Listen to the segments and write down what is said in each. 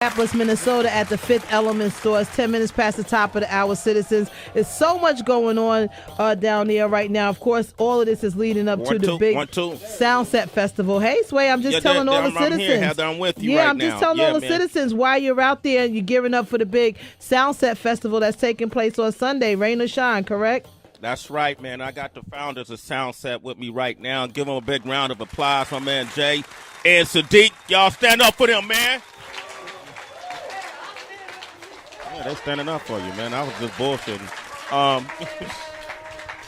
Minneapolis, Minnesota at the Fifth Element store. It's 10 minutes past the top of the hour, citizens. There's so much going on down there right now. Of course, all of this is leading up to the big Soundset Festival. Hey, Sway, I'm just telling all the citizens. I'm here, Heather, I'm with you right now. I'm just telling all the citizens why you're out there and you're gearing up for the big Soundset Festival that's taking place on Sunday, rain or shine, correct? That's right, man. I got the founders of Soundset with me right now. Give them a big round of applause, my man Jay and Sadiq. Y'all stand up for them, man. Yeah, they're standing up for you, man. I was just bullshitting.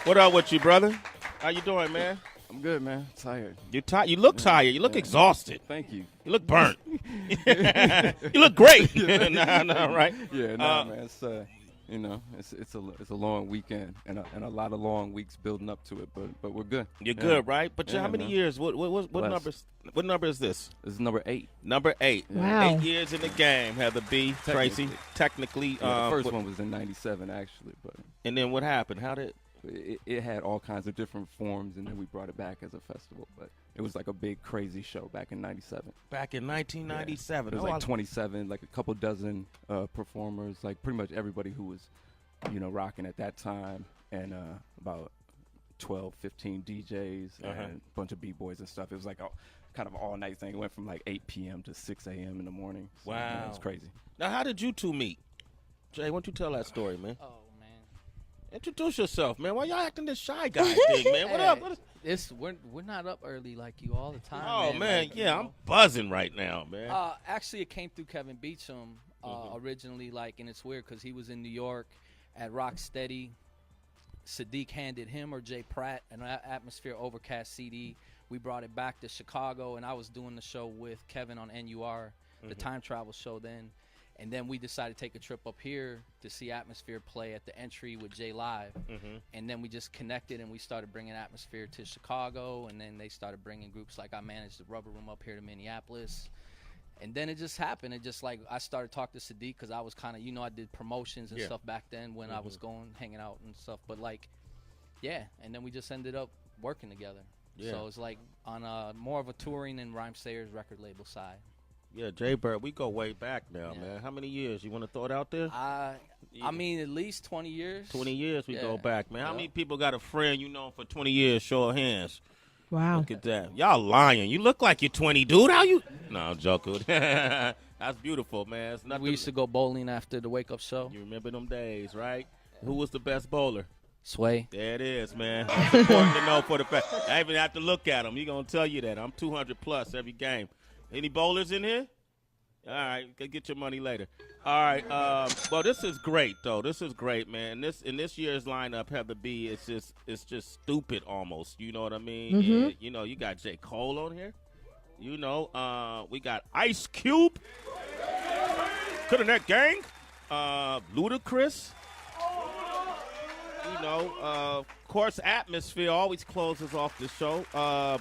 What up with you, brother? How you doing, man? I'm good, man. Tired. You tired? You look tired. You look exhausted. Thank you. You look burnt. You look great. No, right? Yeah, no, man. It's you know, it's a long weekend and a lot of long weeks building up to it, but we're good. You're good, right? But how many years? What number is this? This is number 8. Number 8. Wow. 8 years in the game, Heather B. Tracy. Technically, the first one was in '97, actually, but. And then what happened? How did? It had all kinds of different forms, and then we brought it back as a festival. But it was like a big, crazy show back in '97. Back in 1997. Yeah. It was like 27, like a couple dozen performers, like pretty much everybody who was, rocking at that time, and about 12, 15 DJs and a bunch of B-boys and stuff. It was like a kind of all-night thing. It went from like 8 p.m. to 6 a.m. in the morning. So, wow. It was crazy. Now, how did you two meet? Jay, why don't you tell that story, man? Oh, introduce yourself, man. Why y'all acting this shy guy thing, man? What up? We're not up early like you all the time. Oh, man. Like, I'm buzzing right now, man. Actually, it came through Kevin Beecham originally, and it's weird because he was in New York at Rocksteady. Sadiq handed him or Jay Pratt an Atmosphere Overcast CD. We brought it back to Chicago, and I was doing the show with Kevin on NUR, the time travel show then. And then we decided to take a trip up here to see Atmosphere play at the Entry with Jay Live. And then we just connected and we started bringing Atmosphere to Chicago. And then they started bringing groups like I managed the Rubber Room up here to Minneapolis. And then it just happened. It just I started talking to Sadiq because I was kind of, I did promotions and stuff back then when I was hanging out and stuff. But and then we just ended up working together. Yeah. So it's like on more of a touring and Rhyme Sayers record label side. Yeah, Jay Bird, we go way back now, man. How many years? You want to throw it out there? I mean, at least 20 years. 20 years we go back, man. How many people got a friend you know for 20 years? Show of hands. Wow. Look at that. Y'all lying. You look like you're 20, dude. How you? No, I'm joking. That's beautiful, man. It's nothing. We used to go bowling after the wake-up show. You remember them days, right? Who was the best bowler? Sway. There it is, man. It's important to know for the fact. I even have to look at him. He's going to tell you that. I'm 200+ every game. Any bowlers in here? All right, get your money later. All right, well, this is great though. This is great, man. In this year's lineup, Heather B, it's just stupid almost. You know what I mean? And, you got J. Cole on here. We got Ice Cube. Coulda Net Gang. Ludacris. Of course, Atmosphere always closes off the show.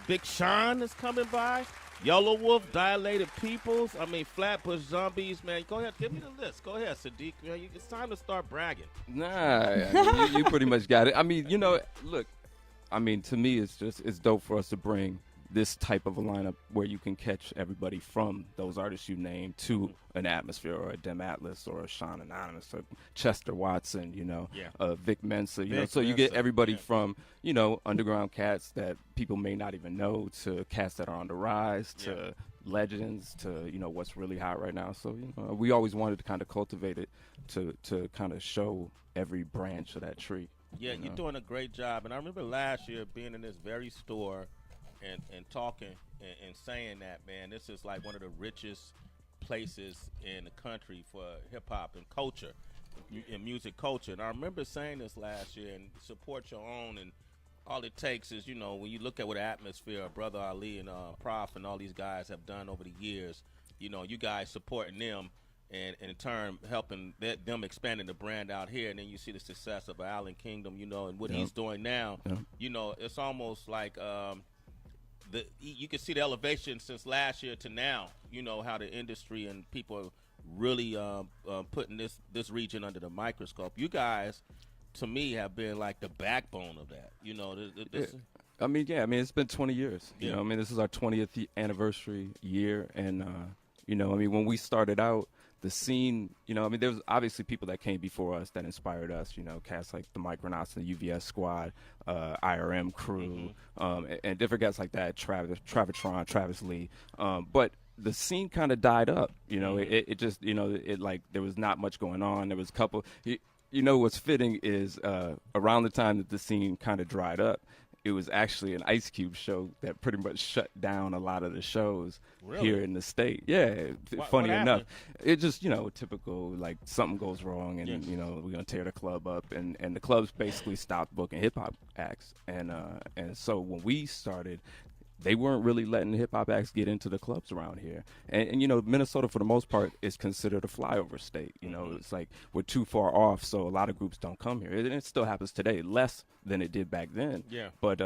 Big Sean is coming by. Yellow Wolf, Dilated Peoples. Flatbush Zombies, man. Go ahead, give me the list. Go ahead, Sadiq. Man, it's time to start bragging. Nah, you pretty much got it. Look, to me, it's dope for us to bring this type of a lineup where you can catch everybody from those artists you named to an Atmosphere or a Dem Atlas or a Sean Anonymous or Chester Watson, Vic Mensa, so you get everybody from, underground cats that people may not even know to cats that are on the rise to legends to, what's really hot right now. So, we always wanted to kind of cultivate it to kind of show every branch of that tree. Yeah, you're doing a great job. And I remember last year being in this very store and talking and saying that, man, this is like one of the richest places in the country for hip-hop and culture, and music culture. And I remember saying this last year, and support your own, and all it takes is, when you look at what Atmosphere, Brother Ali and Prof and all these guys have done over the years, you guys supporting them and in turn helping them expanding the brand out here. And then you see the success of Island Kingdom, and what he's doing now. It's almost like you can see the elevation since last year to now, how the industry and people are really putting this region under the microscope. You guys, to me, have been like the backbone of that. It's been 20 years. This is our 20th anniversary year. And, when we started out, the scene, you know, I mean, there was obviously people that came before us that inspired us, you know, cats like the Micronauts, the UVS Squad, IRM Crew, and different guys like that, Travitron, Travis Lee. But the scene kind of died up, you know, it just, you know, it like there was not much going on. There was a couple, you know, what's fitting is around the time that the scene kind of dried up, it was actually an Ice Cube show that pretty much shut down a lot of the shows here in the state. Yeah, funny enough. It just, you know, typical, like something goes wrong and, you know, we're going to tear the club up. And the clubs basically stopped booking hip-hop acts. And so when we started, they weren't really letting hip-hop acts get into the clubs around here. And, you know, Minnesota, for the most part, is considered a flyover state. You know, it's like we're too far off, so a lot of groups don't come here. And it still happens today, less than it did back then. Yeah. But,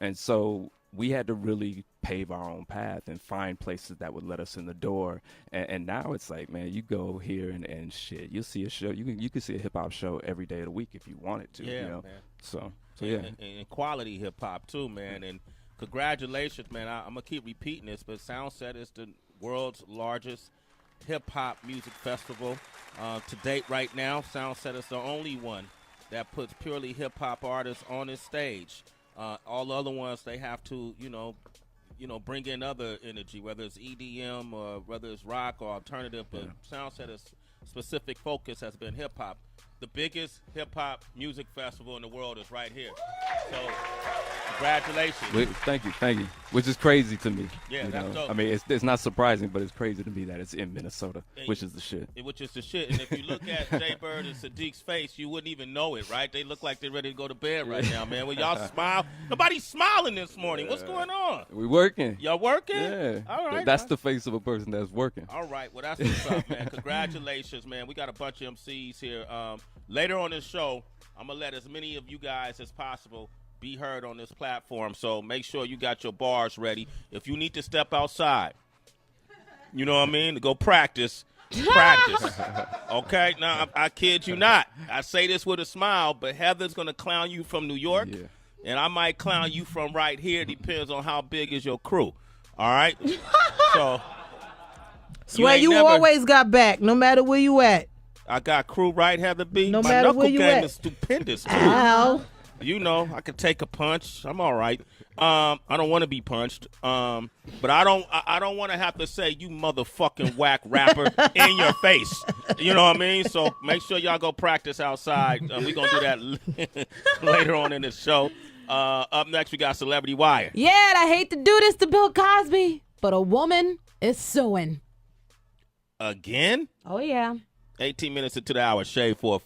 and so we had to really pave our own path and find places that would let us in the door. And now it's like, man, you go here and shit, you'll see a show. You can see a hip-hop show every day of the week if you wanted to. Yeah, you know? Man. So yeah. And quality hip-hop, too, man. And congratulations, man. I'm going to keep repeating this, but Soundset is the world's largest hip-hop music festival to date right now. Soundset is the only one that puts purely hip-hop artists on its stage. All the other ones, they have to, you know, bring in other energy, whether it's EDM or whether it's rock or alternative. But Soundset's specific focus has been hip-hop. The biggest hip-hop music festival in the world is right here. So, congratulations. Thank you. Which is crazy to me. Yeah, that's dope. I mean, it's not surprising, but it's crazy to me that it's in Minnesota, which is the shit. Which is the shit. And if you look at Jay Bird and Sadiq's face, you wouldn't even know it, right? They look like they're ready to go to bed right now, man. When y'all smile, nobody's smiling this morning. What's going on? We working. Y'all working? Yeah. All right. That's the face of a person that's working. All right. Well, that's what's up, man. Congratulations, man. We got a bunch of MCs here. Later on this show, I'm going to let as many of you guys as possible be heard on this platform. So make sure you got your bars ready. If you need to step outside, you know what I mean, to go practice. Okay? Now, I kid you not. I say this with a smile, but Heather's going to clown you from New York, and I might clown you from right here. Depends on how big is your crew. All right? So, Swear you always got back, no matter where you at. I got crew right, Heather B. No My matter knuckle where you game at. is stupendous, too. Ow. You know, I could take a punch. I'm all right. I don't want to be punched. But I don't want to have to say you motherfucking whack rapper in your face. You know what I mean? So make sure y'all go practice outside. We're going to do that later on in the show. Up next, we got Celebrity Wire. Yeah, and I hate to do this to Bill Cosby, but a woman is suing. Again? Oh, yeah. 18 minutes into the hour. Shade 4-5.